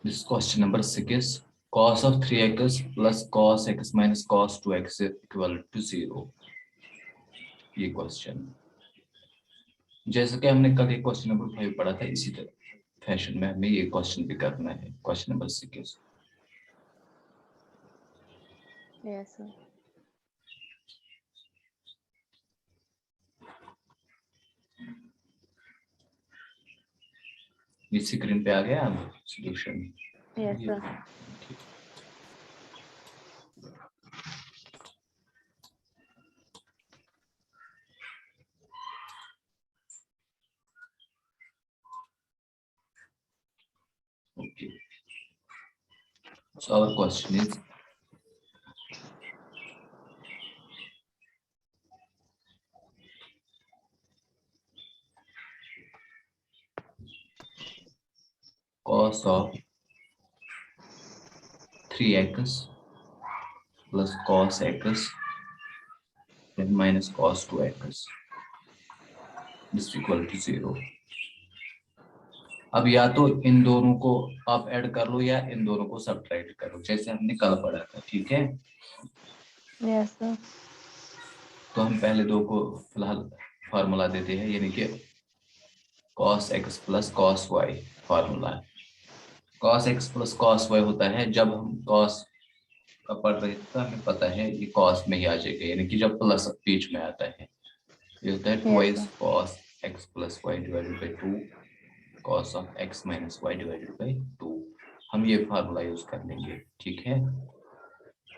This question number 6. Cos of 3x plus cos x minus cos 2x equal to 0. ये question जैसे कि हमने कल एक क्वेश्चन नंबर 5 पढ़ा था, इसी तरह फैशन में हमें ये क्वेश्चन भी करना है। Question number 6। Yes, sir. ये स्क्रीन पे आ गया अब solution. Yes, sir. Okay. So our question is cos of 3x plus cos x then minus cos 2x is equal to 0. अब या तो इन दोनों को आप ऐड कर लो या इन दोनों को सब्ट्रैक्ट करो, जैसे हमने कल पढ़ा था। ठीक है, Yes, sir. तो हम पहले दो को फिलहाल फार्मूला देते हैं, यानी कि cos x plus cos y formula. cos x plus cos y होता है, जब हम cos का पढ़ रहे थे तो हमें पता है ये cos में ही आ जाएगा, यानी कि जब प्लस बीच में आता है ये होता है Yes, twice sir. cos x plus y divided by 2 cos of x minus y divided by 2। हम ये फार्मूला यूज कर लेंगे। ठीक है,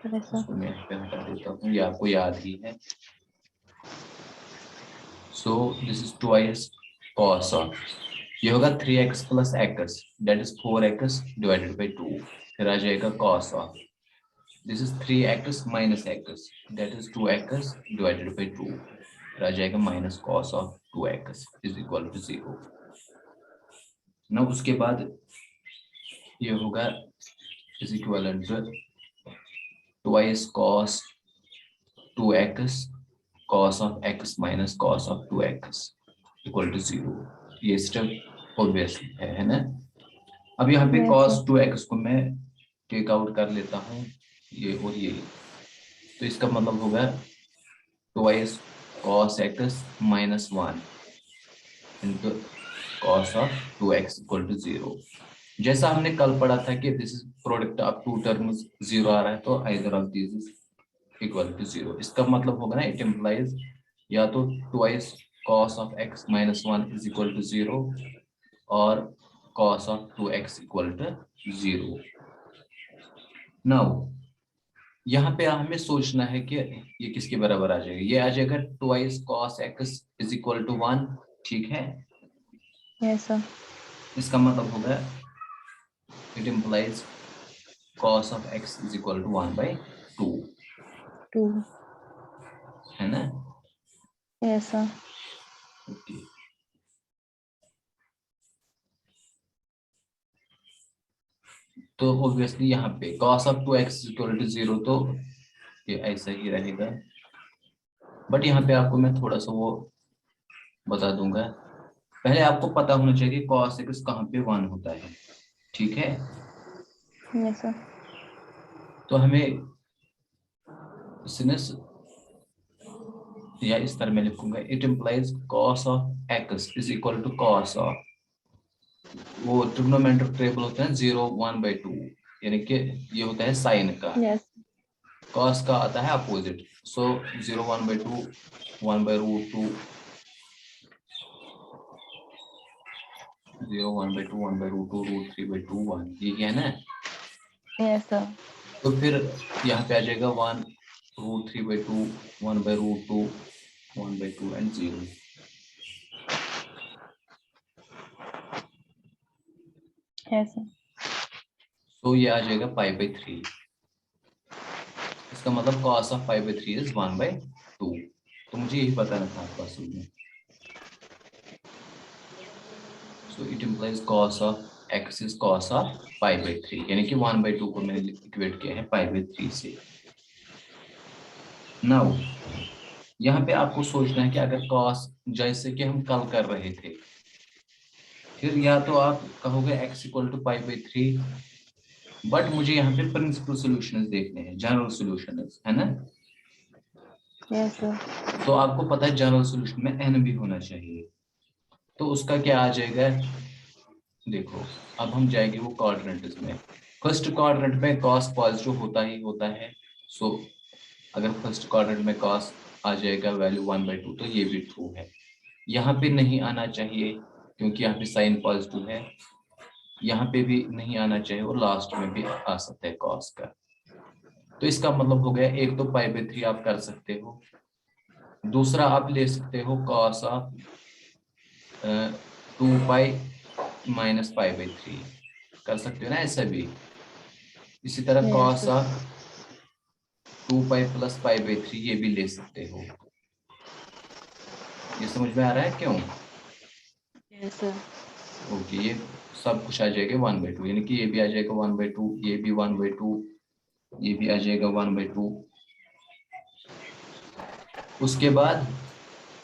Yes, sir. इसको मैं यहाँ पे हटा देता हूँ, ये आपको याद ही है। So this is twice cos of, ये होगा 3x plus x that is 4x divided by 2, फिर आ जाएगा cos of this is 3x minus x that is 2x divided by 2, फिर आ जाएगा minus cos of 2x is equal to 0। ना उसके बाद ये होगा is equivalent to twice cos 2x cos of x minus cos of 2x equal to 0। ये step obviously है ना। अब यहाँ पे Yes, cos sir. 2x को मैं टेक आउट कर लेता हूँ, ये और ये, तो इसका मतलब होगा twice cos x minus 1 into cos of 2x equal to 0। जैसा हमने कल पढ़ा था कि this is product of two terms 0 आ रहा है तो either of this is equal to 0। इसका मतलब होगा ना, इट इम्प्लाइज या तो twice cos of x minus 1 is equal to 0 और cos of 2x equal to 0। Now यहाँ पे हमें सोचना है कि ये किसके बराबर आ जाएगा। ये आ जाएगा twice cos x is equal to 1। ठीक है, Yes, sir. इसका मतलब होगा it implies cos of x is equal to 1 by 2, 2. है ना। Yes, sir. ओके, तो ऑब्वियसली यहाँ पे cos of 2x is equal to 0 तो ये ऐसा ही रहेगा, बट यहाँ पे आपको मैं थोड़ा सा वो बता दूंगा। पहले आपको पता होना चाहिए कि cos x कहाँ पे 1 होता है। ठीक है, Yes, sir. तो हमें सिनस या इस तरह में लिखूंगा, it implies cos of x is equal to cos of, वो ट्रिग्नोमेट्रिक टेबल होता है 0 1 by 2, यानी कि ये होता है साइन का, Yes. cos का आता है opposite, so 0 1 by 2 1 by root 2 0 1 by 2 1 by root 2 root 3 by 2 1, ये है ना। Yes, sir. तो फिर यहाँ पे आ जाएगा 1 root 3 by 2 1 by root 2 1 by 2 and 0। Yes, sir. तो ये आ जाएगा पाई बाई 3। इसका मतलब cos of pi by 3 is 1 by 2। तो मुझे यही बताना था आपको असल में। So it implies cos of x is cos of pi by 3, यानी कि 1 by 2 को मैंने इक्वेट किया है पाई बाई 3 से। नाउ यहाँ पे आपको सोचना है कि अगर cos, जैसे कि हम कल कर रहे थे, फिर या तो आप कहोगे x equal to pi by 3, but मुझे यहाँ पे प्रिंसिपल सॉल्यूशंस देखने हैं, जनरल सॉल्यूशंस, है ना। Yes sir. तो आपको पता है जनरल सॉल्यूशन में n भी होना चाहिए, तो उसका क्या आ जाएगा, देखो अब हम जाएंगे वो कोऑर्डिनेट्स में। फर्स्ट कोऑर्डिनेट में cos पॉजिटिव होता ही होता है, सो अगर फर्स्ट क्वाड्रेंट में cos आ जाएगा वैल्यू 1/2 तो ये भी ट्रू है। यहाँ पे नहीं आना चाहिए क्योंकि यहाँ पे साइन पॉजिटिव है, यहाँ पे भी नहीं आना चाहिए और लास्ट में भी आ सकता है cos का। तो इसका मतलब हो गया, एक तो π/3 आप कर सकते हो, दूसरा आप ले सकते हो cos ऑफ 2π - π/3 कर सकते हो ना ऐसा भी। इसी तरह यस cos सर। ऑफ 2π + π/3 ये भी ले सकते हो। ये समझ में आ रहा है क्यों? Yes sir. ओके, ये सब कुछ आ जाएगा 1/2, यानी कि ये भी आ जाएगा 1/2, ये भी 1/2, ये भी आ जाएगा 1/2। उसके बाद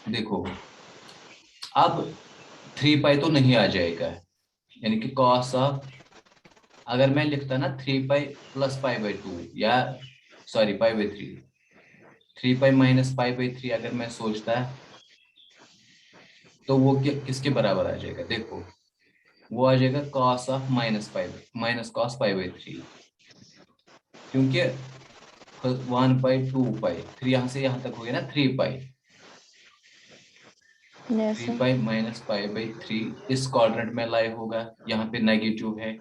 देखो अब 3π तो नहीं आ जाएगा, यानी कि cos ऑफ, अगर मैं लिखता ना 3π + π/2 या सॉरी π/3, 3π - π/3 अगर मैं सोचता तो वो किसके बराबर आ जाएगा, देखो वो आ जाएगा cos ऑफ -cos π/3, क्योंकि 1π 2π, फिर यहाँ से यहाँ तक हो गया ना 3π, यस सर। 3π - π/3 इस क्वाड्रेंट में लाई होगा, यहाँ पे नेगेटिव है,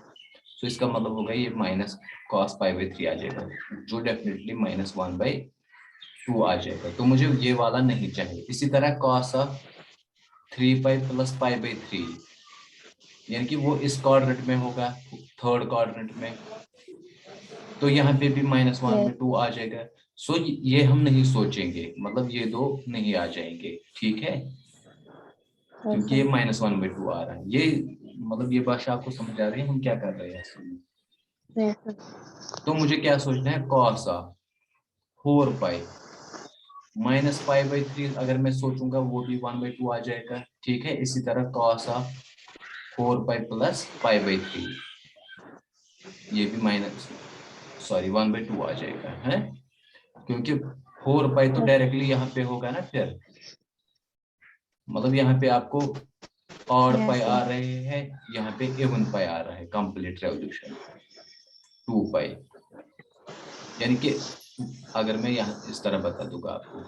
तो इसका मतलब होगा ये -cos π/3 आ जाएगा, जो डेफिनेटली -1/2 आ जाएगा। तो मुझे ये वाला नहीं चाहिए। इसी तरह cos ऑफ 3π + π/3, यानी कि वो इस क्वाड्रेंट में होगा, थर्ड क्वाड्रेंट में, तो यहाँ पे भी -1/2 आ जाएगा। सो ये हम नहीं सोचेंगे, मतलब ये दो नहीं आ जाएंगे, ठीक है, क्योंकि ये -1/2 आ रहा है। ये मतलब ये भाषा आपको समझ आ रही है हम क्या कर रहे हैं इसमें? Yes sir. तो मुझे क्या सोचना है, cos ऑफ 4π - π/3 अगर मैं सोचूंगा वो भी 1/2 आ जाएगा, ठीक है। इसी तरह cos ऑफ 4π + π/3 ये भी 1/2 आ जाएगा, है, क्योंकि 4π तो डायरेक्टली यहाँ पे होगा ना, फिर मतलब यहाँ पे आपको ऑड पाई आ रहे हैं, यहाँ पे इवन पाई आ रहा है, कंप्लीट रेवोल्यूशन 2π, यानी कि अगर मैं यहाँ इस तरह बता दूंगा आपको,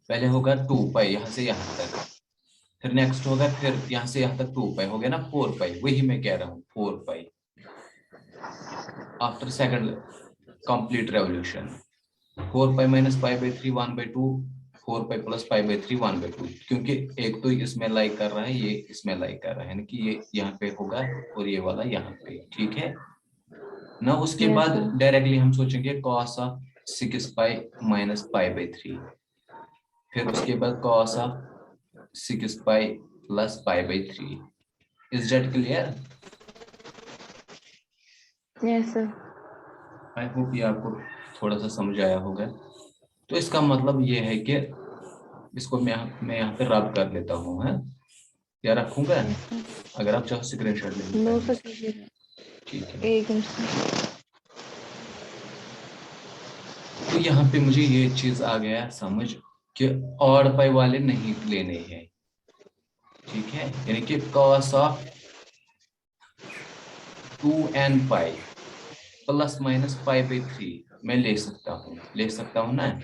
पहले होगा 2π यहाँ से यहाँ तक, फिर नेक्स्ट होगा, फिर यहाँ से यहाँ तक 2π हो गया ना, 4π, वही मैं कह रहा हूँ 4π आफ्टर सेकंड कंप्लीट रेवोल्यूशन, 4π - π/3 1/2, 4π + π/3 1/2, क्योंकि एक तो इसमें लाइक कर रहा है, ये इसमें लाइक कर रहा है, यानी कि ये यहाँ पे होगा और ये वाला यहाँ पे, ठीक है ना। उसके Yes, बाद sir. डायरेक्टली हम सोचेंगे cos ऑफ 6π - π/3, फिर उसके बाद cos of 6π + π/3। Is that clear? Yes, sir. I hope ये आपको थोड़ा सा समझ आया होगा। तो इसका मतलब ये है कि इसको मैं यहाँ पे रब कर लेता हूँ, है या रखूंगा, Yes, sir. अगर आप चाहो स्क्रीनशॉट ले लीजिए No, पहले sir. इसका, ठीक है। एक मिनट। तो यहाँ पे मुझे ये चीज आ गया समझ कि ऑड पाई वाले नहीं लेने हैं, ठीक है, यानी कि cos ऑफ 2nπ ± π/3 मैं ले सकता हूँ ना,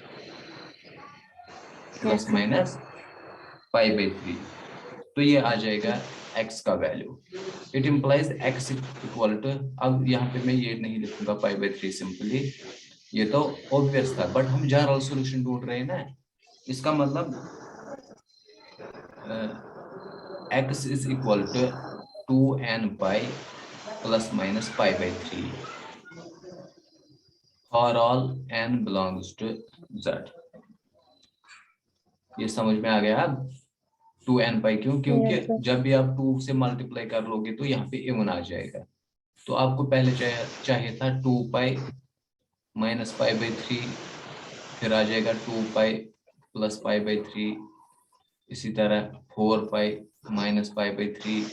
Yes, sir. ± π/3, तो ये आ जाएगा x का value. It implies x equal to, अब यहाँ पे मैं ये नहीं लिखूंगा π/3 सिंपली, ये तो ऑब्वियस था, बट हम जनरल सॉल्यूशन ढूंढ रहे हैं ना, इसका मतलब x is equal to 2nπ ± π/3 for all n belongs to z। ये समझ में आ गया अब 2nπ क्यों, क्योंकि Yes, sir. जब भी आप 2 से मल्टीप्लाई कर लोगे तो यहाँ पे इवन आ जाएगा। तो आपको पहले चाहिए था 2π - π/3, फिर आ जाएगा 2π + π/3, इसी तरह 4π - π/3,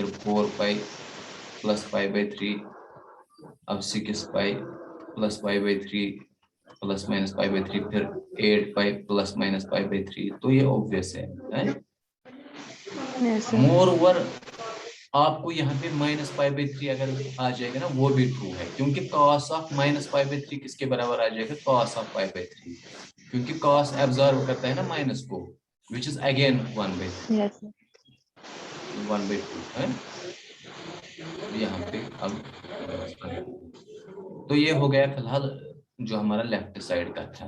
फिर 4 पाई प्लस पाई बाई 3, अब 6 pi plus pi by 3 plus minus pi by 3, फिर 8 पाई प्लस माइनस पाई बाई 3। तो ये ऑब्वियस है। Yes, sir. मोर ओवर आपको यहाँ पे माइनस पाई बाई 3 अगर आ जाएगा ना, वो भी ट्रू है, क्योंकि cos of minus pi by 3 किसके बराबर आ जाएगा? कॉस ऑफ पाई बाई 3, क्योंकि कॉस एब्जॉर्ब करता है ना माइनस को, which is again 1/3, Yes, sir. 1/2 है यहाँ पे। अब तो ये हो गया फिलहाल जो हमारा लेफ्ट साइड का था,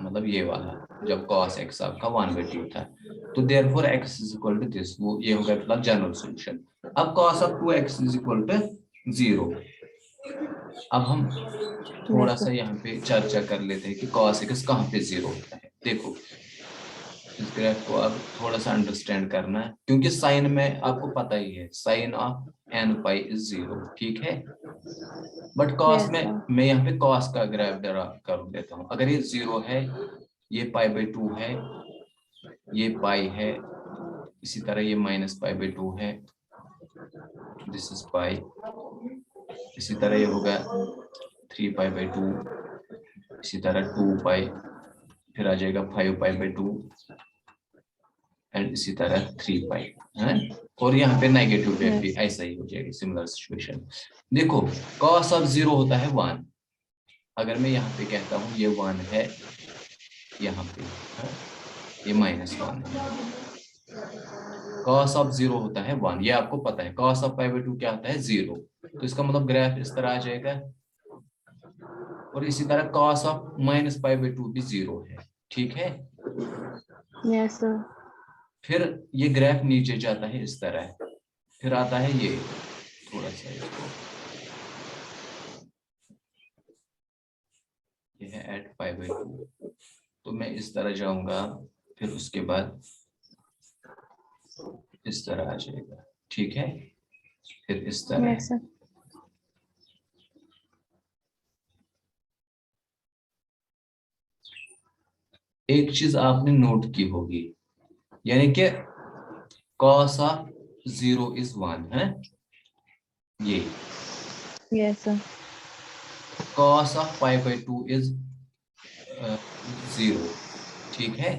मतलब ये वाला, जब cos x आपका 1/2 था। तो therefore x is equal to this, वो ये हो गया फिलहाल जनरल सॉल्यूशन। अब cos of 2x is equal to 0। अब हम थोड़ा सा यहाँ पे चर्चा कर लेते हैं कि cos x कहाँ पे 0 होता है। देखो इस ग्राफ को अब थोड़ा सा अंडरस्टैंड करना है, क्योंकि साइन में आपको पता ही है sine of n pi is 0, ठीक है। बट कॉस Yes, में sir. मैं यहाँ पे कॉस का ग्राफ ड्रा कर देता हूँ। अगर ये 0 है, ये पाई बाई 2 है, ये पाई है, इसी तरह ये माइनस पाई बाई 2 है, दिस इज पाई, इसी तरह ये होगा 3 पाई बाई 2, इसी तरह 2 पाई, फिर आ जाएगा 5 पाई बाई 2 एंड इसी तरह 3 पाई है। और यहाँ पे नेगेटिव वेव भी ऐसा ही हो जाएगा, सिमिलर सिचुएशन। देखो cos ऑफ 0 होता है 1। अगर मैं यहाँ पे कहता हूँ ये 1 है, यहाँ पे है? ये -1 है। cos ऑफ 0 होता है 1, ये आपको पता है। cos ऑफ पाई बाई 2 क्या होता है? 0। तो इसका मतलब ग्राफ इस तरह आ जाएगा। और इसी तरह cos of minus pi by 2 भी 0 है, ठीक है। Yes, sir. फिर ये ग्राफ नीचे जाता है इस तरह, फिर आता है ये, थोड़ा सा इसको, ये है एट पाई बाई 2। तो मैं इस तरह जाऊंगा, फिर उसके बाद इस तरह आ जाएगा, ठीक है। फिर इस तरह। Yes, sir. एक चीज आपने नोट की होगी, यानी कि cos ऑफ 0 इज 1 है, ये Yes, sir. cos of pi by 2 is 0, ठीक है,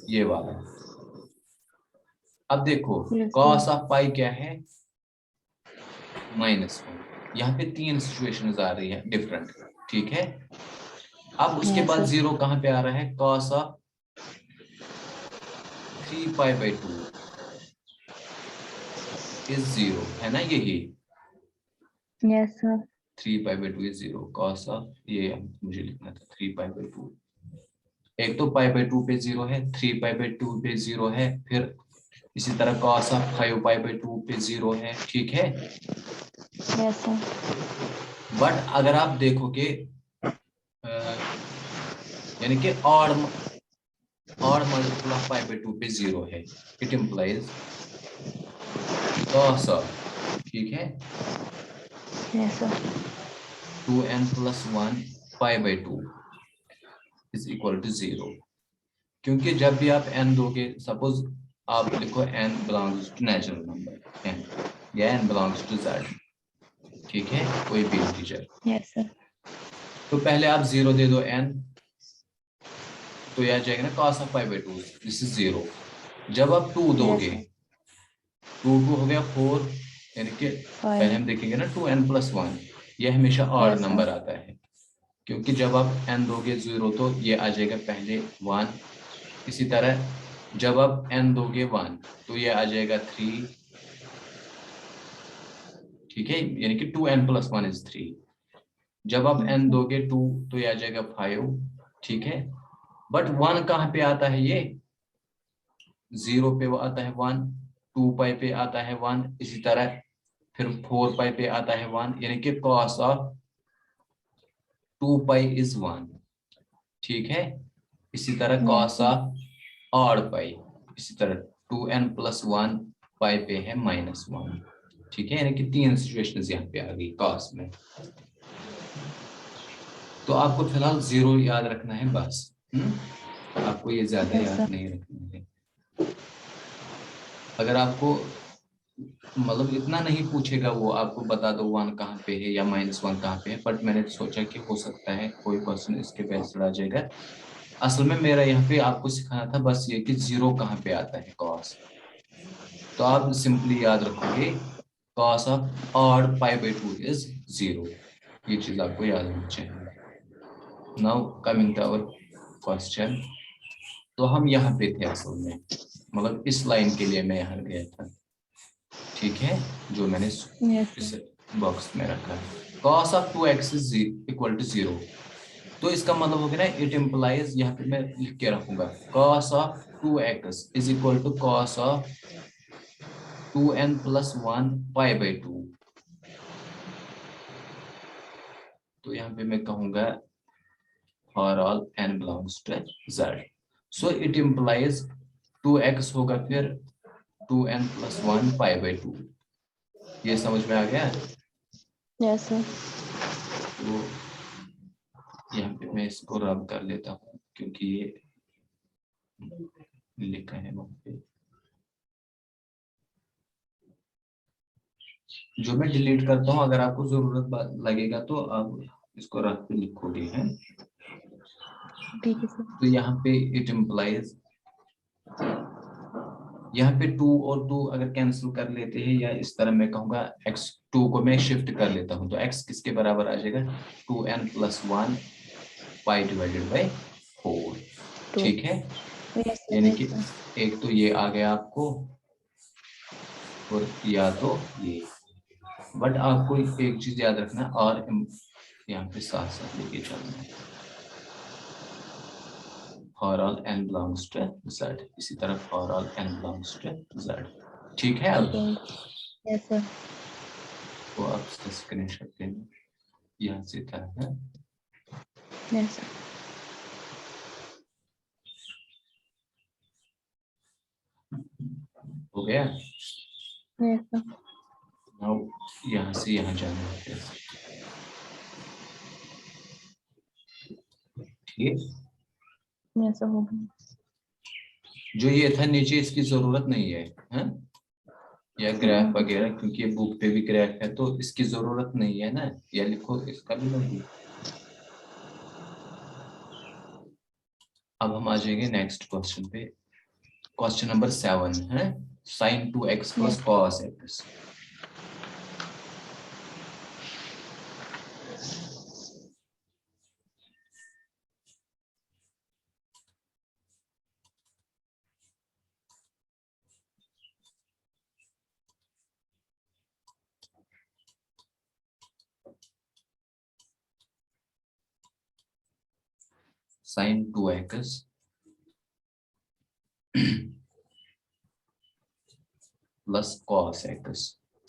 ये वाला। अब देखो Yes, cos sir. ऑफ पाई क्या है? -1। यहाँ पे 3 सिचुएशंस आ रही है डिफरेंट, ठीक है। अब उसके Yes, बाद sir. 0 कहाँ पे आ रहा है? cos of 3 pi by 2 is 0, है ना, यही Yes, sir. 3 pi by 2 is 0। cos of, ये मुझे लिखना था 3 पाई बाई 2, एक तो पाई बाई 2 पे 0 है, 3 पाई बाई 2 पे 0 है, फिर इसी तरह cos ऑफ 5 पाई बाई 2 पे 0 है, ठीक है। Yes, sir. बट अगर आप देखोगे यानी कि odd multiple of pi by 2 पे 0 है, इट इम्प्लाइज cos ऑफ, ठीक है, Yes, sir. 2n plus 1 pi by 2 is equal to 0। क्योंकि जब भी आप n दोगे, सपोज आप लिखो n belongs to natural number n, या n बिलोंग्स टू z, ठीक है, कोई भी इंटीजर। Yes, sir. तो पहले आप 0 दे दो n, तो यह आ जाएगा ना cos of pi by 2, this is 0। जब आप 2 दोगे, Yes, 2 2 हो गया 4, यानी कि पहले 5. हम देखेंगे ना 2n plus 1, यह हमेशा ऑड Yes, sir. नंबर आता है, क्योंकि जब आप n दोगे 0 तो ये आ जाएगा पहले 1। इसी तरह जब आप n दोगे 1 तो ये आ जाएगा 3, ठीक है, यानी कि 2n plus 1 is 3। जब आप n दोगे 2 तो ये आ जाएगा 5, ठीक है। बट 1 कहाँ पे आता है? ये 0 पे वो आता है 1, 2 पाई पे आता है 1, इसी तरह फिर 4 पाई पे आता है 1, यानी कि cos ऑफ 2 पाई इज 1, ठीक है। इसी तरह cos ऑफ ऑड पाई, इसी तरह 2n plus 1 पाई पे है -1, ठीक है, यानी कि 3 सिचुएशंस यहाँ पे आ गई cos में। तो आपको फिलहाल 0 याद रखना है बस, आपको ये ज्यादा Yes, याद sir. नहीं रखना है। अगर आपको मतलब इतना नहीं पूछेगा वो, आपको बता दो 1 कहाँ पे है या -1 कहाँ पे है, बट मैंने सोचा कि हो सकता है कोई क्वेश्चन इसके बेस आ जाएगा। असल में मेरा यहाँ पे आपको सिखाना था बस ये कि 0 कहाँ पे आता है कॉस। तो आप सिंपली याद रखोगे कॉस ऑफ ऑड π/2 इज 0। ये चीज आपको याद होनी चाहिए। Now coming to our question. तो हम यहाँ पे थे असल में, मतलब इस लाइन के लिए मैं यहाँ गया था, ठीक है, जो मैंने Yes, इस sir. बॉक्स में रखा है। cos of 2x is equal to 0। तो इसका मतलब हो गया ना, इट इम्प्लाइज, यहाँ पे मैं लिख के रखूंगा cos of 2x is equal to cos of 2n + 1 π/2। तो यहाँ पे मैं कहूंगा for all n belongs to z, so it implies 2x होगा फिर 2n + 1 π/2। ये समझ में आ गया? Yes, sir. तो यहाँ पे मैं इसको रब कर लेता हूँ क्योंकि ये लिखा है वहाँ पे, जो मैं डिलीट करता हूँ, अगर आपको जरूरत लगेगा तो आप इसको रख के लिखोगे हैं। ठीक है सर. तो यहाँ पे इट इम्प्लाइज, यहाँ पे 2 और 2 अगर कैंसिल कर लेते हैं, या इस तरह मैं कहूँगा x2 को मैं शिफ्ट कर लेता हूँ, तो x किसके बराबर आ जाएगा 2n + 1 π/4। Two. ठीक है, Yes, sir. यानी Yes, कि sir. एक तो ये आ गया आपको, और या तो ये, बट आपको एक चीज याद रखना, और यहाँ पे साथ साथ लेके चलना है, for all n belongs to z, इसी तरह for all n belongs to z। ठीक है, अब Yes, sir. तो आप इसका स्क्रीनशॉट लेना, यहाँ से तरह है। Yes, sir. हो गया? Yes, sir. नाउ यहाँ से यहाँ जाना है फिर। ठीक है, Yes, sir. हो गया. जो ये था नीचे, इसकी जरूरत नहीं है, हैं? या ग्राफ वगैरह, क्योंकि ये बुक पे भी ग्राफ है तो इसकी जरूरत नहीं है ना, या लिखो इसका भी नहीं। अब हम आ जाएंगे नेक्स्ट क्वेश्चन पे, क्वेश्चन नंबर 7 है sin 2x Yes. + cos x। sin 2x + cos x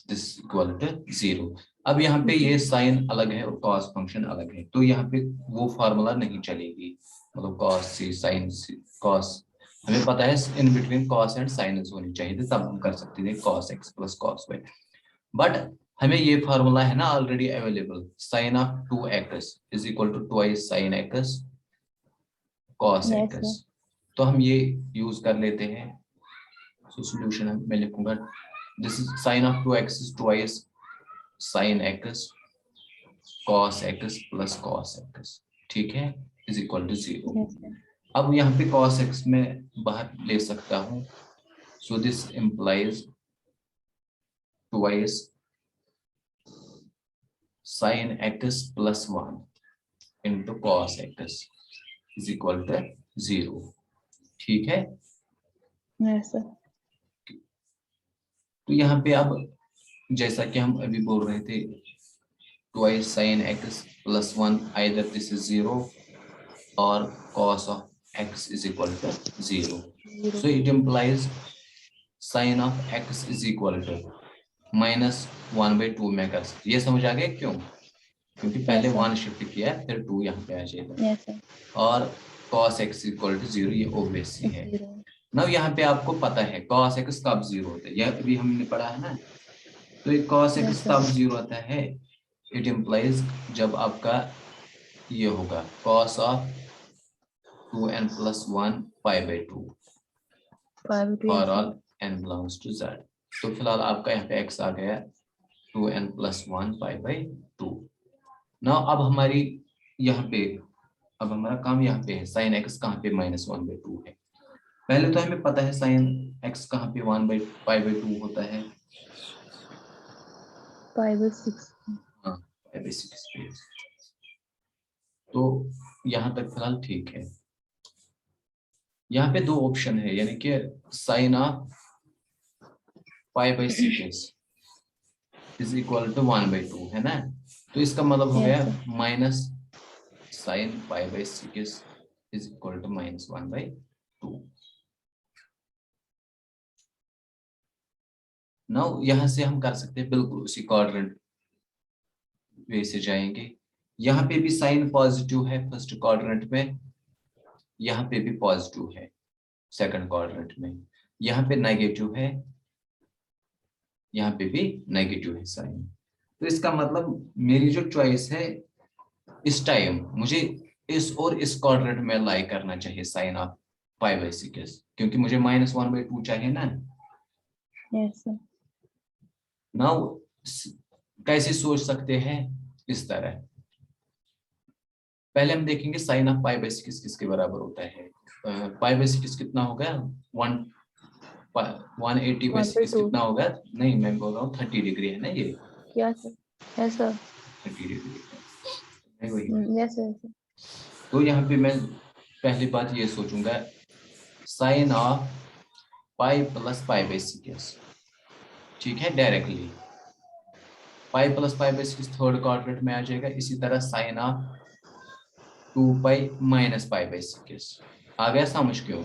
this equal to 0। अब यहाँ पे ये साइन अलग है और cos फंक्शन अलग है, तो यहाँ पे वो फार्मूला नहीं चलेगी, मतलब cos से sin से cos, हमें पता है in between cos and sin होनी चाहिए थी, तब हम कर सकते थे cos x + cos y। But हमें ये फार्मूला है ना already available, sin of 2x is equal to twice sin x cos Yes, x, sir. तो हम ये यूज कर लेते हैं। सो सॉल्यूशन मैं लिखूंगा, this is sin of 2x is twice sin x cos x + cos x, ठीक है, is equal to 0। Yes, sir. अब यहाँ पे cos x में बाहर ले सकता हूँ, so this implies twice sin x + 1 into cos x is equal to 0। ठीक है, Yes, sir. तो यहाँ पे अब जैसा कि हम अभी बोल रहे थे, twice sin x + 1, either this is 0 or cos of x is equal to 0, so it implies sin of x is equal to -1/2 में कर सकते। ये समझ आ गया क्यों? क्योंकि पहले Yes, sir. 1 शिफ्ट किया फिर 2 यहाँ पे आ जाएगा, Yes, sir. और cos x इक्वल टू 0, ये ऑब्वियस ही है। 0. नाउ यहाँ पे आपको पता है cos x कब 0 होता है, यह अभी हमने पढ़ा है ना, तो ये cos Yes, x sir. कब 0 होता है, इट इम्प्लाइज जब आपका ये होगा cos of 2n + 1 π/2 5 to for yes, sir. all n belongs to z। तो फिलहाल आपका यहाँ पे x आ गया 2n+1 π/2। ना अब हमारी यहाँ पे अब हमारा काम यहाँ पे है sin x कहाँ पे -1/2 है। पहले तो हमें पता है sin x कहाँ पे 1/π/2 होता है। π/6। हाँ π/6 पे। तो यहाँ तक फिलहाल ठीक है। यहाँ पे दो ऑप्शन है, यानी कि sin of π/6 is equal to 1/2 है ना। तो इसका मतलब हो गया Yes, minus sin π/6 is equal to -1/2। Now यहां से हम कर सकते हैं बिल्कुल उसी क्वाड्रेंट वे से जाएंगे। यहाँ पे भी साइन पॉजिटिव है फर्स्ट क्वाड्रेंट में, यहाँ पे भी पॉजिटिव है सेकंड क्वाड्रेंट में, यहाँ पे नेगेटिव है, यहाँ पे भी नेगेटिव है साइन। तो इसका मतलब मेरी जो चॉइस है इस टाइम मुझे इस और इस क्वाड्रेंट में लाई करना चाहिए साइन ऑफ π/6, क्योंकि मुझे -1/2 चाहिए ना। yes, sir. नाउ कैसे सोच सकते हैं इस तरह। पहले हम देखेंगे साइन ऑफ π/6 किसके बराबर होता है। π/6 कितना होगा 180/6 1/2 कितना होगा, नहीं मैं बोल रहा हूँ 30 डिग्री है ना ये, क्या सर? Yes, sir. 30 डिग्री है वही। Yes, sir. तो यहाँ पे मैं पहली बात ये सोचूंगा साइन ऑफ π+π/6, ठीक है, डायरेक्टली π+π/6 थर्ड क्वाड्रेंट में आ जाएगा। इसी तरह साइन ऑफ 2π - π/6 आ गया समझ क्यों।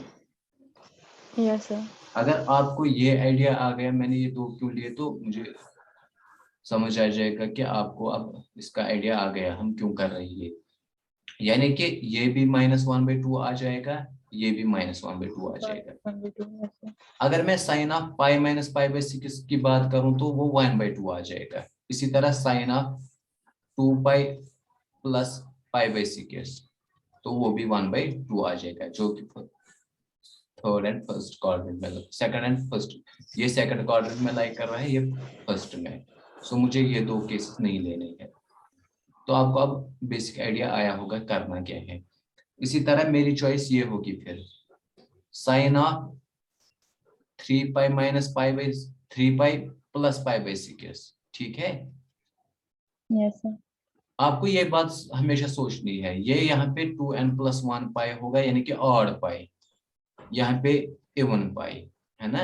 Yes, sir. अगर आपको ये आइडिया आ गया मैंने ये दो क्यों लिए, तो मुझे समझ आ जाएगा कि आपको अब इसका आइडिया आ गया हम क्यों कर रहे हैं। यानी कि ये भी -1/2 आ जाएगा, ये भी -1/2 आ जाएगा। 1/2, yes, sir. अगर मैं साइन ऑफ π - π/6 की बात करूं तो वो 1/2 आ जाएगा। इसी तरह साइन ऑफ 2π + π/6 तो वो भी 1/2 आ जाएगा, जो कि थर्ड एंड फर्स्ट क्वाड्रेंट में, सेकंड एंड फर्स्ट, ये सेकंड क्वाड्रेंट में लाई कर रहा है, ये फर्स्ट में। सो मुझे ये दो केसेस नहीं लेने हैं। तो आपको अब बेसिक आइडिया आया होगा करना क्या है। इसी तरह मेरी चॉइस ये होगी फिर साइन ऑफ 3π - 3π + π/6, ठीक है। Yes, sir. आपको ये बात हमेशा सोचनी है, ये यहाँ पे 2n+1 पाई होगा यानी कि ऑड पाई, यहाँ पे इवन पाई है ना,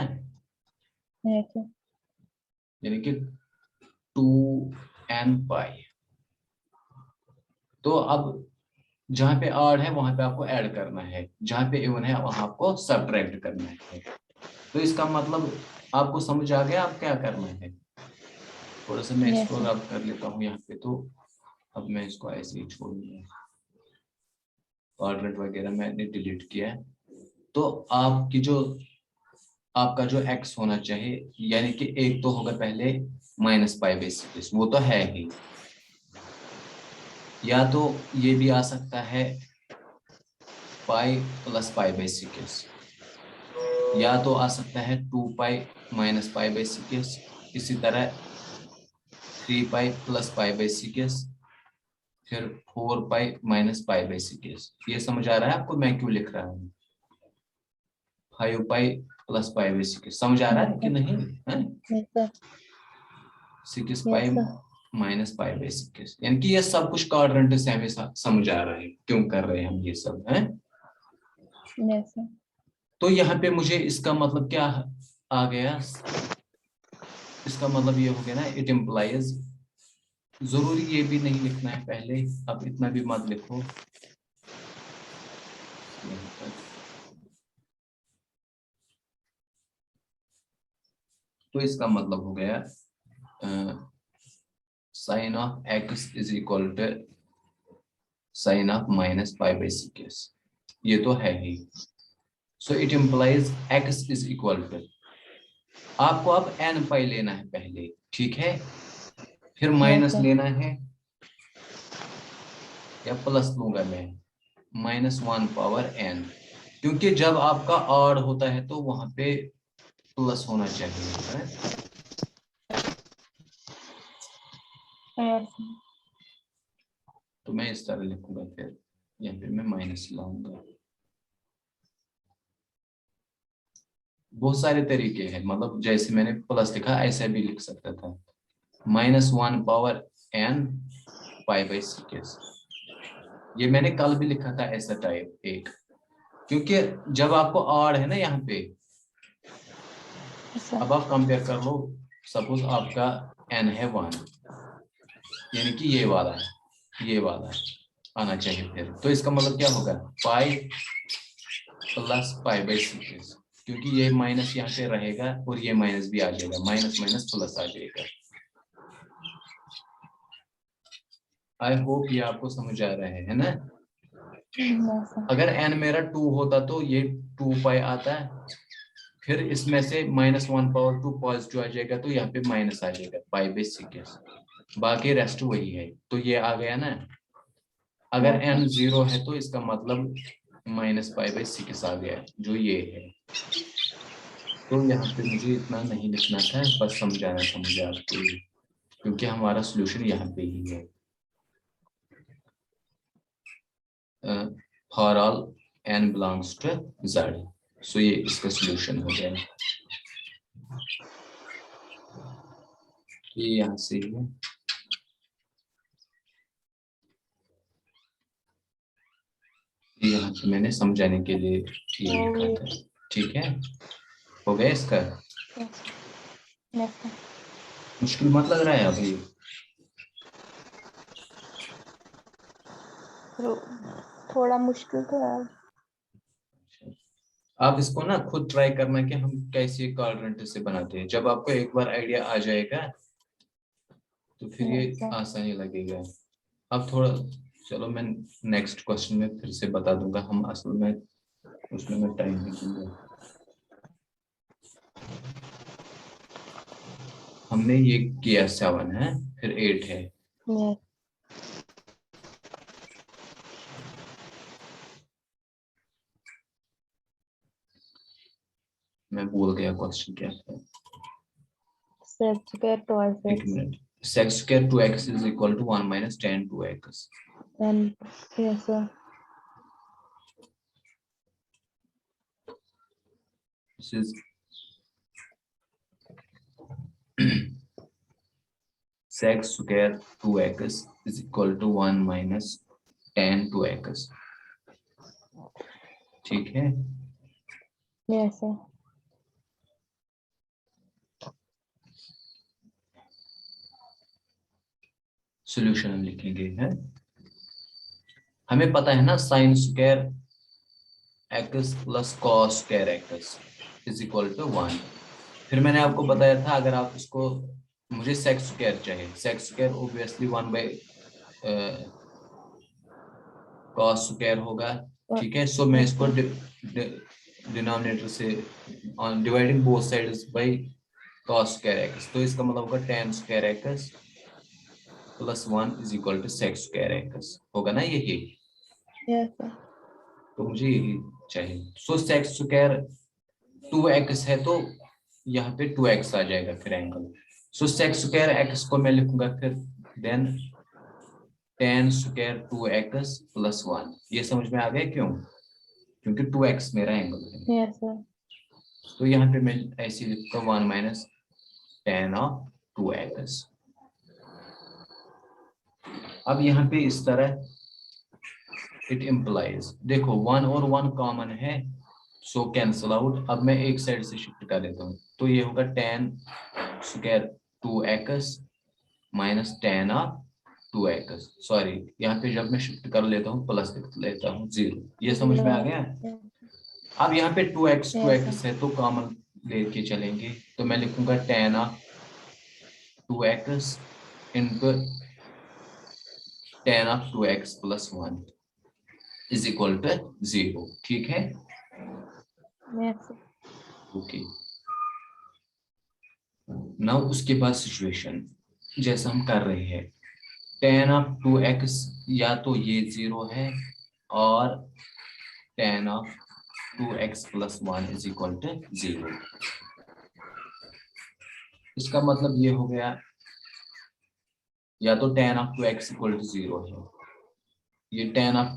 Yes, sir. यानी कि 2n पाई। तो अब जहाँ पे ऑड है वहां पे आपको ऐड करना है, जहाँ पे इवन है वहां आपको सब्ट्रैक्ट करना है। तो इसका मतलब आपको समझ आ गया आप क्या करना है। थोड़ा सा मैं Yes, इसको sir. रब कर लेता हूँ यहाँ पे, तो अब मैं इसको ऐसे ही छोड़ूंगा, क्वाड्रेंट वगैरह मैंने डिलीट किया है। तो आपकी जो आपका जो x होना चाहिए, यानी कि एक तो होगा पहले -π/6, वो तो है ही, या तो ये भी आ सकता है π + π/6, या तो आ सकता है 2π - π/6, इसी तरह 3π + π/6, फिर 4π - π/6। ये समझ आ रहा है आपको मैं क्यों लिख रहा हूँ 5π + π/6, समझ आ रहा है कि नहीं है। Yes, sir. 6π Yes, sir. - π/6, यानी कि ये सब कुछ क्वाड्रेंट से हमें समझ आ रहा है क्यों कर रहे हैं हम ये सब है। Yes, sir. तो यहाँ पे मुझे इसका मतलब क्या आ गया, इसका मतलब ये हो गया ना, इट इम्प्लाइज, जरूरी ये भी नहीं लिखना है पहले, अब इतना भी मत लिखो। तो इसका मतलब हो गया sine of x is equal to sine of -π/6, ये तो है ही। So it implies x is equal to, आपको अब n π लेना है पहले, ठीक है, फिर माइनस sir. लेना है, या प्लस लूंगा मैं -1/n, क्योंकि जब आपका ऑड होता है तो वहां पे प्लस होना चाहिए है? Yes. तो मैं इस तरह लिखूंगा, फिर यहाँ पे मैं माइनस लाऊंगा। बहुत सारे तरीके हैं, मतलब जैसे मैंने प्लस लिखा ऐसा भी लिख सकता था, -1 पावर n π/6। ये मैंने कल भी लिखा था ऐसा टाइप एक, क्योंकि जब आपको आड़ है ना यहाँ पे, Yes, sir. अब आप कंपेयर कर लो, सपोज आपका n है 1, यानी कि ये वाला है, ये वाला है आना चाहिए फिर, तो इसका मतलब क्या होगा पाई प्लस π/6, क्योंकि ये माइनस यहाँ पे रहेगा और ये माइनस भी आ जाएगा, माइनस माइनस प्लस आ जाएगा। आई होप ये आपको समझ आ रहा है ना। Yes, sir. अगर n मेरा 2 होता तो ये 2 आता है, फिर इसमें से -1 पावर 2 पॉजिटिव आ जाएगा, तो यहाँ पे माइनस आ जाएगा π/6, बाकी रेस्ट वही है, तो ये आ गया ना। अगर n 0 है तो इसका मतलब -π/6 आ गया, जो ये है। तो यहाँ पे मुझे इतना नहीं लिखना था, बस समझाना था मुझे आपको, क्योंकि हमारा सोल्यूशन यहाँ पे ही है। For all n belongs to z, so ये इसका सोल्यूशन हो गया। ये यहाँ से ही है, ये यहाँ पे मैंने समझाने के लिए ये लिखा था। ठीक है, हो गया इसका। Yes. Yes, sir. मुश्किल मत लग रहा है अभी? थोड़ा मुश्किल तो है। आप इसको ना खुद ट्राई करना कि हम कैसे क्वाड्रेंट से बनाते हैं। जब आपको एक बार आइडिया आ जाएगा तो फिर ये Yes, sir. आसानी लगेगा। अब थोड़ा चलो, मैं नेक्स्ट क्वेश्चन में फिर से बता दूंगा, हम असल में उसमें मैं टाइम नहीं दूंगा। हमने ये किया 7 है, फिर 8 है। Yes. मैं भूल गया क्वेश्चन क्या था, Sec square twice एक x. Minute. sec square 2x is equal to 1 minus tan 2x. And yes, sir. This is sec square 2x is equal to 1 minus tan 2x. ठीक है, Yes, sir. सॉल्यूशन हम लिखेंगे है। हमें पता है ना sine square x plus cos square x is equal to 1। फिर मैंने आपको बताया था, अगर आप इसको, मुझे सेक स्क्वायर चाहिए, sec square obviously 1 by cos square होगा। ठीक है, सो मैं इसको डिनोमिनेटर से dividing both sides by cos square x, तो इसका मतलब होगा tan स्क्वायर x plus 1 is equal to sec square x होगा ना यही। Yes, sir. तो मुझे यही चाहिए। सो सेक स्क्वायर 2x है तो यहाँ पे 2x आ जाएगा फिर एंगल। सो सेक स्क्वायर x को मैं लिखूंगा फिर then tan square 2x plus 1। ये समझ में आ गया क्यों? क्योंकि 2x मेरा एंगल है। Yes, sir. तो यहाँ पे मैं ऐसे लिखूंगा 1 माइनस tan ऑफ 2x। अब यहाँ पे इस तरह इट इम्प्लाइज, देखो 1 और 1 कॉमन है, सो कैंसल आउट। अब मैं एक साइड से शिफ्ट कर लेता हूँ, तो ये होगा tan square 2x minus tan of 2x। Sorry, यहाँ पे जब मैं शिफ्ट कर लेता हूँ प्लस लिख लेता हूँ 0। ये समझ में आ गया? अब यहाँ पे 2x Yes, 2x है तो कॉमन लेके चलेंगे, तो मैं लिखूंगा tan of 2x into tan of 2x plus 1 is equal to 0। ठीक है, yes, sir. ओके। नाउ उसके बाद सिचुएशन जैसा हम कर रहे हैं, tan ऑफ 2x या तो ये 0 है और tan of 2x plus 1 is equal to 0। इसका मतलब ये हो गया या तो tan of 2x equal to 0 है, ये tan of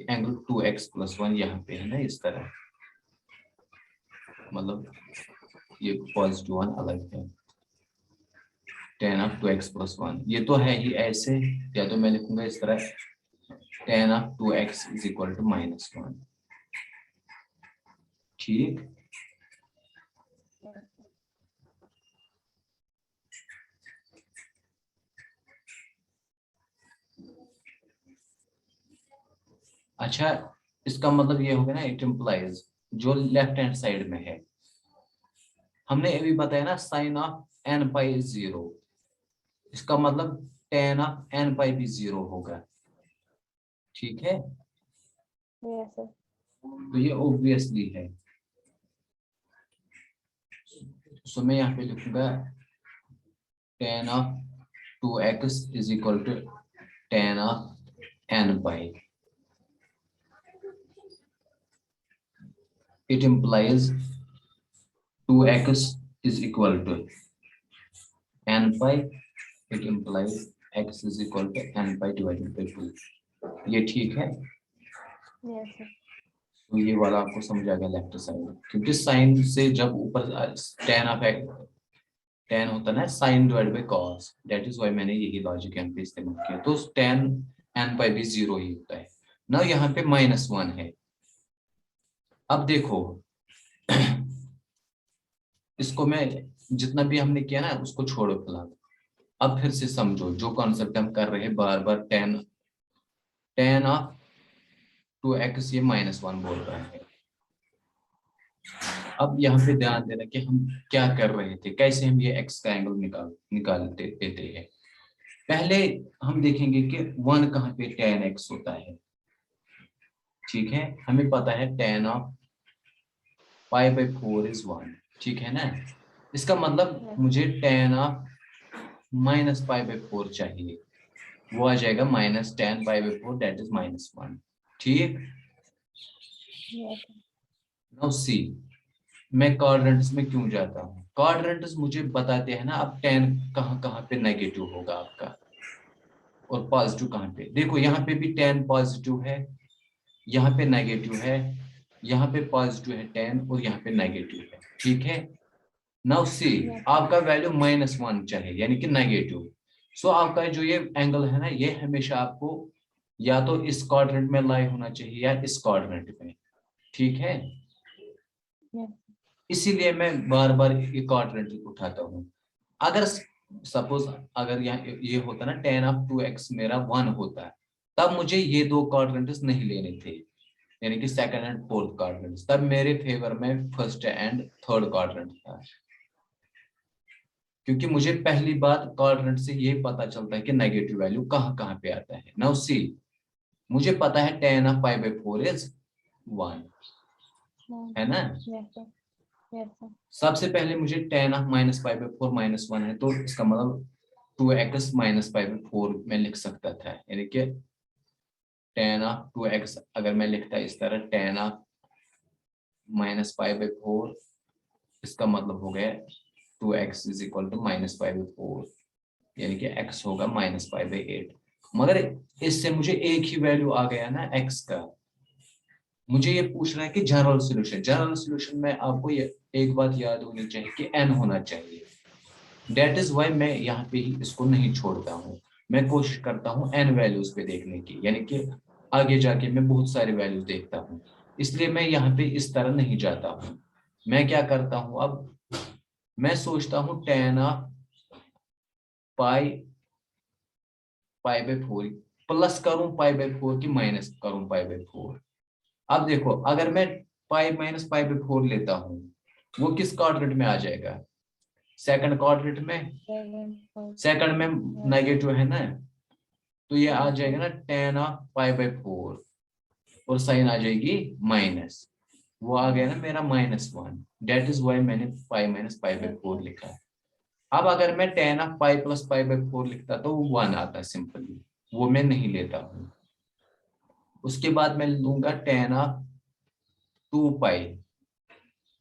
angle 2x plus 1 यहाँ पे है ना इस तरह, मतलब ये पॉजिटिव वन अलग है, tan ऑफ 2x प्लस 1 ये तो है ही ऐसे, या तो मैं लिखूंगा इस तरह tan of 2x is equal to -1। ठीक, अच्छा इसका मतलब ये हो गया ना, इट इम्प्लाइज जो लेफ्ट हैंड साइड में है, हमने अभी बताया ना साइन ऑफ n पाई 0, इसका मतलब tan ऑफ n पाई भी 0 होगा। ठीक है, Yes, sir. तो ये ऑब्वियसली है, सो मैं यहाँ पे लिखूंगा tan of 2x is equal to tan of n pi, it implies 2x is equal to n pi, it implies x is equal to n pi divided by 2। ये ठीक है, Yes, sir. तो ये वाला आपको समझ आ गया लेफ्ट साइड, क्योंकि साइन से जब ऊपर tan ऑफ tan होता है ना sine divide by cos, that is why मैंने यही लॉजिक यहाँ पे इस्तेमाल किया, तो tan n pi भी 0 ही होता है ना। यहाँ पे -1 है, अब देखो इसको मैं जितना भी हमने किया ना उसको छोड़ो फिलहाल, अब फिर से समझो जो कॉन्सेप्ट हम कर रहे हैं बार बार, tan ऑफ 2x ये -1 बोल रहा है। अब यहाँ पे ध्यान देना कि हम क्या कर रहे थे, कैसे हम ये x का एंगल निकालते देते हैं। पहले हम देखेंगे कि 1 कहाँ पे tan x होता है। ठीक है, हमें पता है tan ऑफ π/4 इज 1, ठीक है ना। इसका मतलब मुझे tan ऑफ -π/4 चाहिए, वो आ जाएगा -tan π/4 दैट इज -1। ठीक, Yes, sir. नाउ सी मैं क्वाड्रेंट्स में क्यों जाता हूँ, क्वाड्रेंट्स मुझे बताते हैं ना अब tan कहाँ कहाँ पे नेगेटिव होगा आपका और पॉजिटिव कहाँ पे। देखो यहाँ पे भी tan पॉजिटिव है, यहाँ पे नेगेटिव है, यहाँ पे पॉजिटिव है tan और यहाँ पे नेगेटिव है। ठीक है, नाउ सी Yes, आपका वैल्यू -1 चाहिए यानी कि नेगेटिव, सो आपका जो ये एंगल है ना ये हमेशा आपको या तो इस क्वाड्रेंट में लाई होना चाहिए या इस क्वाड्रेंट में। ठीक है, yes, इसीलिए मैं बार बार ये क्वाड्रेंट उठाता हूँ। अगर सपोज अगर यहाँ ये होता ना tan ऑफ 2x मेरा 1 होता, तब मुझे ये दो क्वाड्रेंट्स नहीं लेने थे, यानी कि सेकंड एंड फोर्थ क्वाड्रेंट्स, तब मेरे फेवर में फर्स्ट एंड थर्ड क्वाड्रेंट था, क्योंकि मुझे पहली बात क्वाड्रेंट से ये पता चलता है कि नेगेटिव वैल्यू कहाँ कहाँ पे आता है। नाउ सी मुझे पता है tan ऑफ π/4 इज 1 है ना। yes, sir. Yes, sir. सबसे पहले मुझे tan ऑफ -π/4 -1 है, तो इसका मतलब 2x -π/4 में लिख सकता था, यानी कि tan ऑफ 2x अगर मैं लिखता इस तरह tan ऑफ -π/4, इसका मतलब हो गया 2x इज इक्वल टू -π/4, यानी कि x होगा -π/8। मगर इससे मुझे एक ही वैल्यू आ गया ना x का, मुझे ये पूछना है कि जनरल सॉल्यूशन, जनरल सॉल्यूशन में आपको ये एक बात याद होनी चाहिए कि n होना चाहिए, दैट इज व्हाई मैं यहाँ पे ही इसको नहीं छोड़ता हूँ, मैं कोशिश करता हूँ n वैल्यूज पे देखने की, यानी कि आगे जाके मैं बहुत सारे वैल्यूज देखता हूँ, इसलिए मैं यहाँ पे इस तरह नहीं जाता हूँ। मैं क्या करता हूँ, अब मैं सोचता हूँ tan ऑफ π/4 प्लस करूं π/4 की माइनस करूं π/4। अब देखो अगर मैं पाई माइनस π/4 लेता हूं वो किस क्वाड्रेंट में आ जाएगा, सेकंड क्वाड्रेंट में, Seven, five. सेकंड में Yes, नेगेटिव है ना, तो ये आ yes, जाएगा ना tan ऑफ π/4 और साइन आ जाएगी माइनस, वो आ गया ना मेरा -1, दैट इज व्हाई मैंने पाई माइनस π/4 लिखा है। अब अगर मैं tan ऑफ पाई प्लस π/4 लिखता तो वो 1 आता सिंपली, वो मैं नहीं लेता हूँ। उसके बाद मैं लूंगा tan ऑफ 2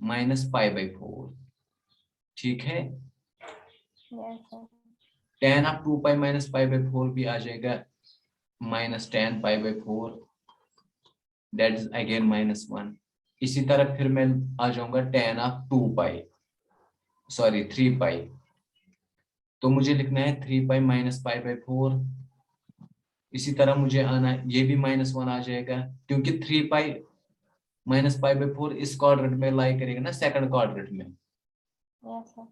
माइनस π/4। ठीक है, yes, sir. tan of 2 pi minus pi by 4 भी आ जाएगा minus tan pi by 4, that is again -1। इसी तरह फिर मैं आ जाऊंगा tan ऑफ 2 पाई, सॉरी 3 पाई, तो मुझे लिखना है 3 पाई माइनस पाई बाई 4। इसी तरह मुझे आना है, ये भी -1 आ जाएगा, क्योंकि 3 पाई माइनस पाई बाई 4 इस क्वाड्रेंट में लाई करेगा ना, सेकंड क्वाड्रेंट में, Yes, sir.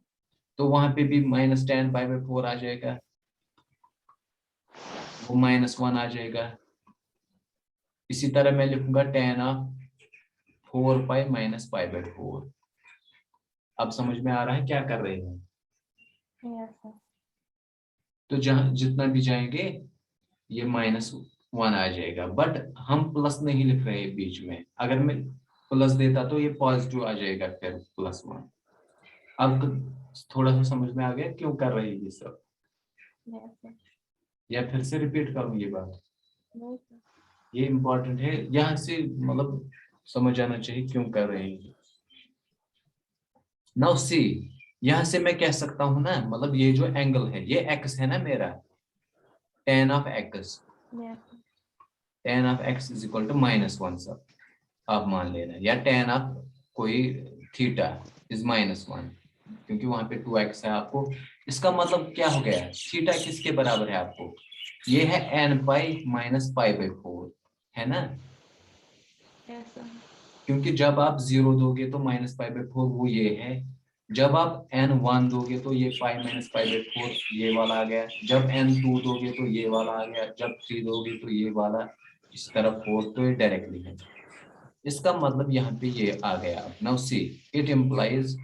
तो वहां पे भी माइनस tan पाई बाई 4 आ जाएगा, वो -1 आ जाएगा। इसी तरह मैं लिखूंगा tan of 4 pi minus pi by 4। अब समझ में आ रहा है क्या कर रहे हैं? Yes, sir. तो जहां जितना भी जाएंगे ये -1 आ जाएगा, बट हम प्लस नहीं लिख रहे हैं बीच में। अगर मैं प्लस देता तो ये पॉजिटिव आ जाएगा फिर +1। अब थोड़ा सा समझ में आ गया क्यों कर रहे हैं ये सब, Yes, sir. या फिर से रिपीट करूं ये बात? No, sir. ये इम्पोर्टेंट है, यहाँ से मतलब समझ आना चाहिए क्यों कर रहे हैं। नाउ सी, यहाँ से मैं कह सकता हूँ ना, मतलब ये जो एंगल है ये x है ना मेरा, tan of x, Yes, sir. tan of x is equal to -1 सब आप मान लेना, या tan ऑफ कोई थीटा इज -1, क्योंकि वहां पे 2x है आपको। इसका मतलब क्या हो गया, थीटा किसके बराबर है आपको, ये है n pi minus pi by 4, है ना? Yes, sir. क्योंकि जब आप 0 दोगे तो माइनस पाई बाई 4 वो ये है, जब आप n1 दोगे तो ये पाई माइनस पाई बाई 4 ये वाला आ गया, जब n2 दोगे तो ये वाला आ गया, जब 3 दोगे तो ये वाला, इस तरफ 4, तो ये डायरेक्टली है। इसका मतलब यहाँ पे ये आ गया। Now see, it implies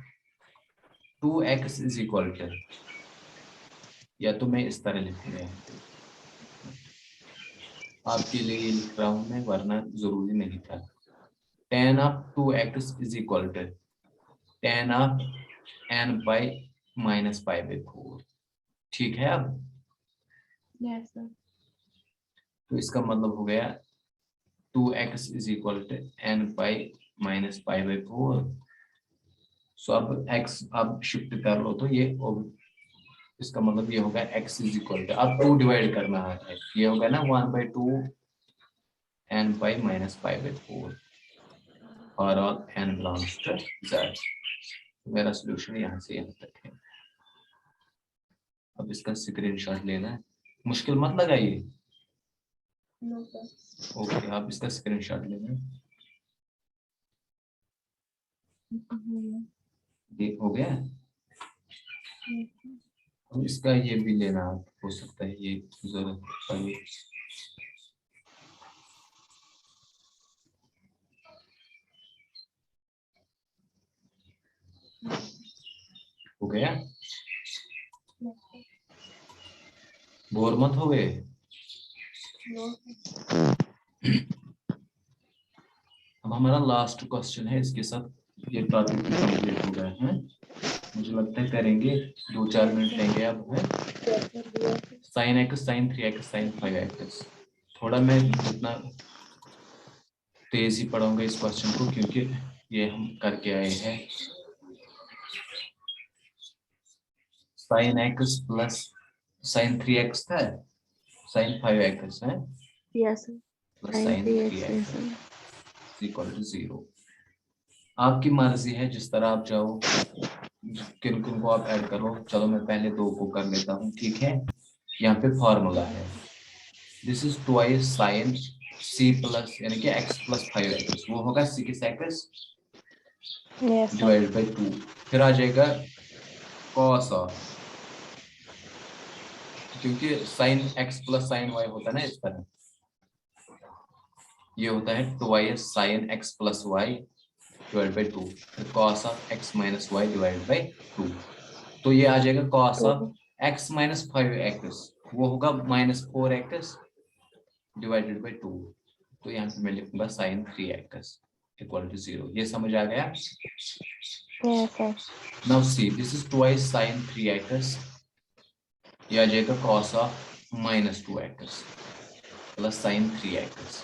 2x is equal to, या तो मैं इस तरह लिखूंगा यहाँ पे, आपके लिए ये लिख रहा हूँ मैं, वरना जरूरी नहीं था। tan of 2x is equal to tan of n pi minus pi by 4, ठीक है? अब Yes, sir. तो इसका मतलब हो गया 2x is equal to n pi minus pi by 4। So अब x अब शिफ्ट कर लो तो ये, इसका मतलब ये होगा x इज इक्वल टू, अब 2 डिवाइड करना है, ये होगा ना 1/2 n pi minus pi by 4 और all n belongs to z। मेरा सॉल्यूशन यहाँ से यहाँ तक है। अब इसका स्क्रीनशॉट लेना है, मुश्किल मत लगाइए। No, sir. ओके, आप इसका स्क्रीनशॉट लेना है। ये हो गया। Yes, sir. अब इसका ये भी लेना हो सकता है, ये जरूरत पड़े। हो गया, Yes, sir. बोर मत हो गए। No, sir. अब हमारा लास्ट क्वेश्चन है, इसके साथ ये टॉपिक कंप्लीट हो गया है। मुझे लगता है करेंगे 2-4 मिनट लेंगे अब है। Yes, sir. Yes, sir. sin x sin 3x sin 5x, थोड़ा मैं जितना तेज ही पढ़ाऊंगा इस क्वेश्चन को, क्योंकि ये हम करके आए हैं। sin x plus sin 3x था, sin 5x है, Yes, sir. Plus Sin sin 3x. 3x Yes, sir. इक्वल टू 0। आपकी मर्जी है जिस तरह आप चाहो, किन किन को आप ऐड करो। चलो मैं पहले 2 को कर लेता हूँ, ठीक है? यहाँ पे फॉर्मूला है, this is twice sign c plus यानी कि x प्लस 5x, वो होगा c(x) Yes, sir. Divided by 2, फिर आ जाएगा cos ऑफ, क्योंकि sin x plus sin y होता है ना इस तरह, ये होता है twice sin x plus y divided by 2, फिर cos of x minus y divided by 2, तो ये आ जाएगा cos of x minus 5x, वो होगा -4x डिवाइडेड बाई 2, तो यहाँ पे मैं लिखूंगा sin 3x इक्वल टू 0। ये समझ आ गया? Yes, sir. Now see, this is twice sin 3x, ये आ जाएगा cos of -2x plus sin 3x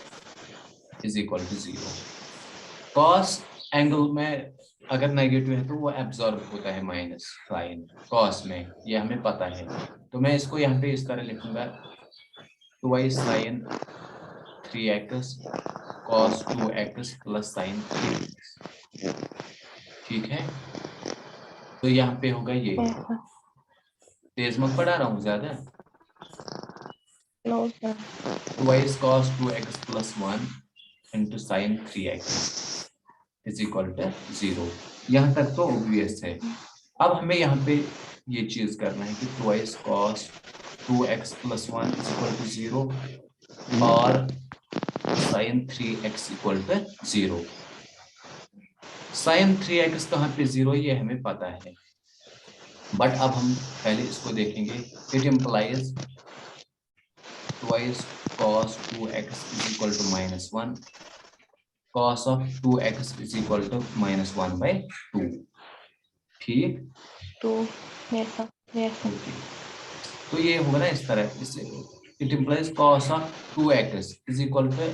is equal to 0। cos angle में अगर नेगेटिव है तो वो एब्जॉर्ब होता है माइनस साइन cos में, ये हमें पता है। तो मैं इसको यहाँ पे इस तरह लिखूंगा 2y sin 3x cos 2x plus sin 3x। ठीक है, तो यहाँ पे होगा ये, Yes, sir. तेज मत पढ़ा रहा हूँ ज्यादा। No, sir. 2y cos 2x plus 1 into sine 3x is equal to 0। यहाँ तक तो ऑब्वियस है। अब हमें यहाँ पे ये चीज करना है कि 2y cos 2x plus 1 is equal to 0 और sign 3x equal to 0। Sign 3x कहाँ पे 0 ये हमें पता है, बट अब हम पहले इसको देखेंगे। It implies twice cos 2x is equal to -1, cos of 2x is equal to -1/2। ठीक, 2. Yes, sir. Yes, sir. Okay, तो ये होगा ना इस तरह। इससे it implies cos of 2x is equal to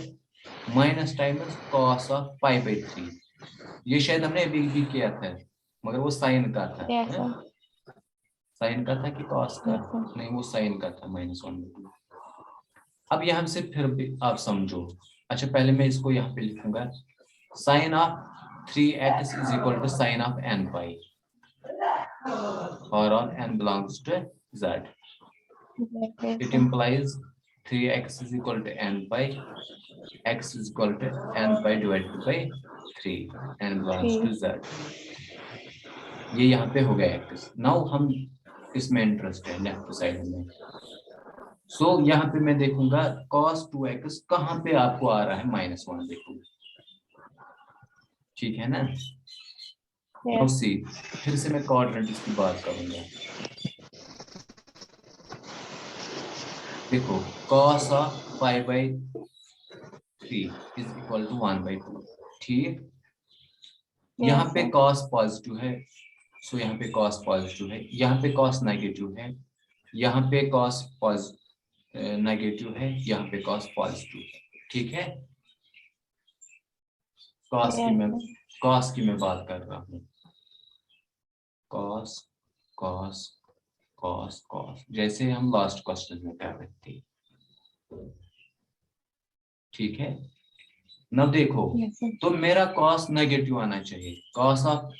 minus times cos of π/3। ये शायद हमने अभी भी किया था, मगर वो साइन का था। Yes, sir. साइन का था कि cos का? Yes, sir. नहीं, वो साइन का था, -1/2। अब यहाँ से फिर भी आप समझो। अच्छा, पहले मैं इसको यहाँ पे लिखूंगा sine of 3x is equal to sine of n pi और on n belongs to z। Yes, it sir. Implies 3x is equal to n pi, x is equal to n pi divided by 3, n belongs to z। ये यहाँ पे हो गया x। Now हम इसमें interest है left side में। सो यहाँ पे मैं देखूंगा cos 2x कहाँ पे आपको आ रहा है -1, देखो। ठीक है ना। Now Yes. see, फिर से मैं कोऑर्डिनेट्स की बात करूंगा। देखो cos of π/3 is equal to 1/2। ठीक, यहाँ Yes, पे sir. cos पॉजिटिव है, सो यहाँ पे cos पॉजिटिव है। यहाँ पे cos नेगेटिव है, यहाँ पे cos नेगेटिव है, यहाँ पे cos पॉजिटिव है। ठीक है, cos की Yes, मैं sir. cos की मैं बात कर रहा हूँ। cos cos cos cos, जैसे हम लास्ट क्वेश्चन में कर रहे थे। ठीक है ना। देखो, Yes, sir. तो मेरा cos नेगेटिव आना चाहिए। cos ऑफ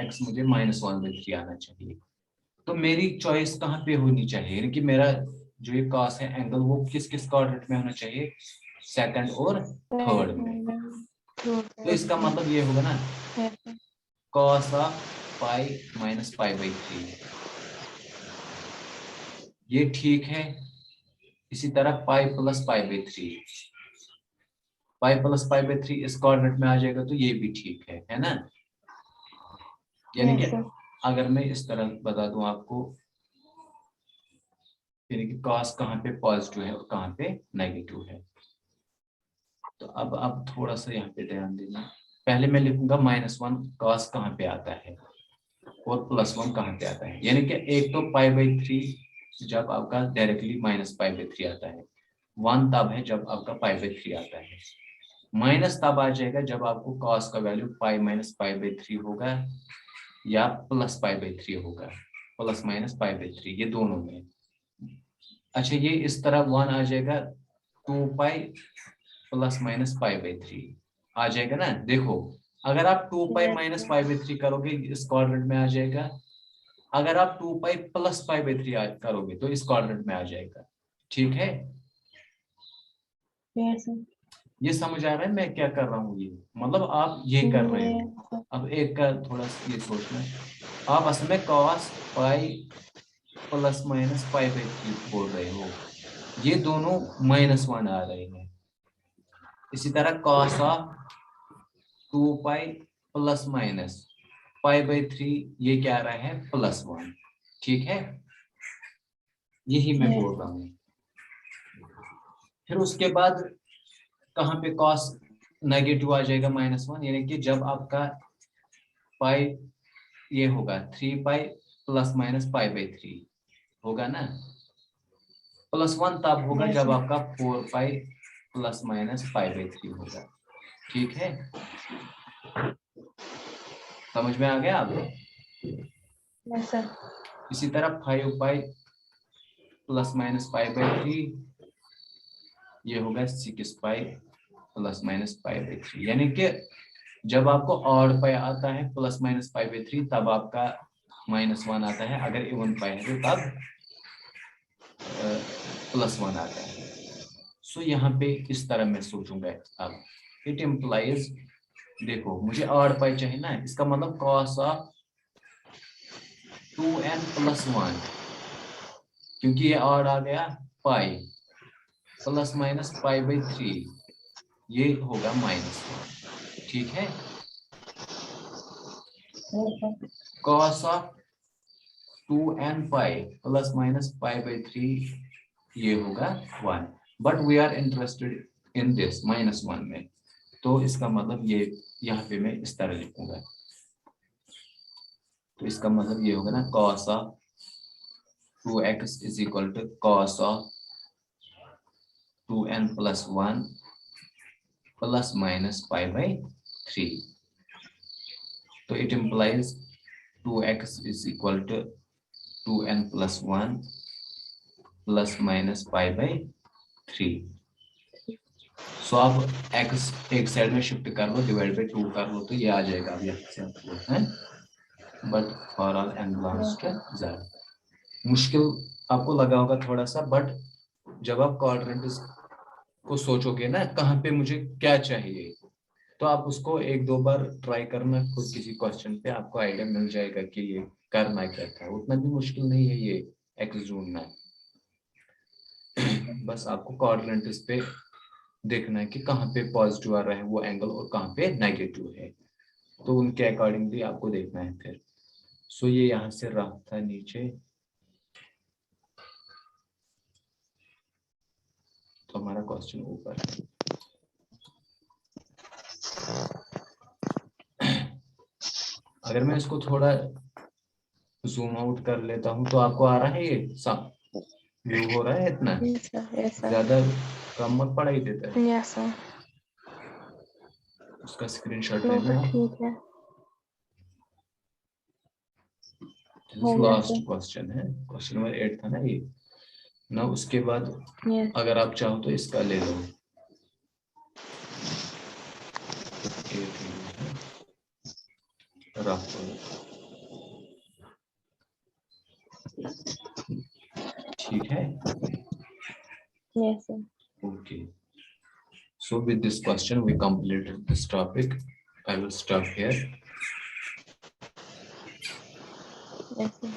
x मुझे -1/3 आना चाहिए। तो मेरी चॉइस कहाँ पे होनी चाहिए, यानी कि मेरा जो ये cos है एंगल, वो किस किस क्वाड्रेंट में होना चाहिए, सेकंड और थर्ड में। तो इसका मतलब ये होगा ना Yes, sir. cos of pi minus π/3, ये ठीक है। इसी तरह पाई प्लस π/3, पाई प्लस π/3 इस कोऑर्डिनेट में आ जाएगा, तो ये भी ठीक है ना। यानी Yes, कि sir. अगर मैं इस तरह बता दूं आपको, यानी कि cos कहाँ पे पॉजिटिव है और कहाँ पे नेगेटिव है। तो अब थोड़ा सा यहाँ पे ध्यान देना। पहले मैं लिखूंगा -1 cos कहाँ पे आता है और +1 कहाँ पे आता है। यानी कि एक तो π/3 जब आपका डायरेक्टली -π/3 आता है, 1 तब है जब आपका π/3 आता है, माइनस तब आ जाएगा जब आपको cos का वैल्यू पाई माइनस π/3 होगा या प्लस π/3 होगा, प्लस माइनस π/3, ये दोनों में। अच्छा, ये इस तरह 1 आ जाएगा, 2π प्लस माइनस π/3 आ जाएगा ना। देखो, अगर आप 2π माइनस π/3 करोगे इस क्वाड्रेंट में आ जाएगा, अगर आप 2π प्लस π/3 करोगे तो इस क्वाड्रेंट में आ जाएगा। ठीक है, Yes, sir. ये समझ आ रहा है मैं क्या कर रहा हूँ। ये मतलब आप ये कर रहे हो। Yes, sir. अब एक का थोड़ा ये सोचना, आप असल में cos पाई प्लस माइनस π/3 बोल रहे हो, ये दोनों -1 आ रहे हैं। इसी तरह cos ऑफ 2π प्लस माइनस π/3, ये क्या आ रहा है, +1। ठीक है, यही मैं बोल रहा हूँ। फिर उसके बाद कहाँ पे cos नेगेटिव आ जाएगा -1, यानी कि जब आपका पाई ये होगा 3π प्लस माइनस π/3 होगा ना। +1 तब होगा Yes, जब sir. आपका 4π प्लस माइनस π/3 होगा। ठीक है, समझ में आ गया आप? Yes, sir. इसी तरह 5 पाई प्लस माइनस पाई बाई 3 ये होगा 6 पाई प्लस माइनस पाई बाई 3। यानी कि जब आपको ऑड पाई आता है प्लस माइनस पाई बाई 3 तब आपका -1 आता है, अगर इवन पाई है तो तब +1 आता है। सो यहाँ पे इस तरह मैं सोचूंगा। अब इट इम्प्लाइज, देखो मुझे ऑड पाई चाहिए ना, इसका मतलब cos ऑफ 2n + 1, क्योंकि ये ऑड आ गया pi plus minus pi by 3 ये होगा -1। ठीक है, cos of 2n pi plus minus pi by 3 ये होगा 1, but we are interested in this -1 में, तो इसका मतलब ये यहाँ पे मैं इस तरह लिखूंगा। तो इसका मतलब ये होगा ना cos of 2x is equal to cos of 2n + 1 plus minus pi by 3। तो it implies 2x is equal to 2n + 1 plus minus pi by 3। So अब x एक साइड में शिफ्ट कर लो, डिवाइड बाई 2 कर लो, तो ये आ जाएगा अब यहाँ से आपको है। But for all n belongs to z, मुश्किल आपको लगा होगा थोड़ा सा, बट जब आप क्वाड्रेंट्स को सोचोगे ना कहाँ पे मुझे क्या चाहिए, तो आप उसको 1-2 बार ट्राई करना खुद किसी क्वेश्चन पे, आपको आइडिया मिल जाएगा कि ये करना क्या था। उतना भी मुश्किल नहीं है ये एक्स ढूंढना। बस आपको कोऑर्डिनेट्स पे देखना है कि कहाँ पे पॉजिटिव आ रहा है वो एंगल और कहाँ पे नेगेटिव है, तो उनके अकॉर्डिंगली आपको देखना है फिर। सो ये यहाँ से रहा था नीचे, तो हमारा क्वेश्चन ऊपर है। अगर मैं इसको थोड़ा जूम आउट कर लेता हूँ तो आपको आ रहा है ये सब व्यू हो रहा है, इतना Yes, sir. Yes, sir. ज्यादा कम मत पढ़ाई देता है। Yes, sir. उसका स्क्रीनशॉट No, लेना sir. है। ठीक है। हो गया लास्ट sir. क्वेश्चन है, क्वेश्चन नंबर 8 था ना ये ना। उसके बाद Yes. अगर आप चाहो तो इसका ले लो, रफ। ठीक है, Yes, sir. okay. So with this question we completed this topic. I will stop here. Yes, sir.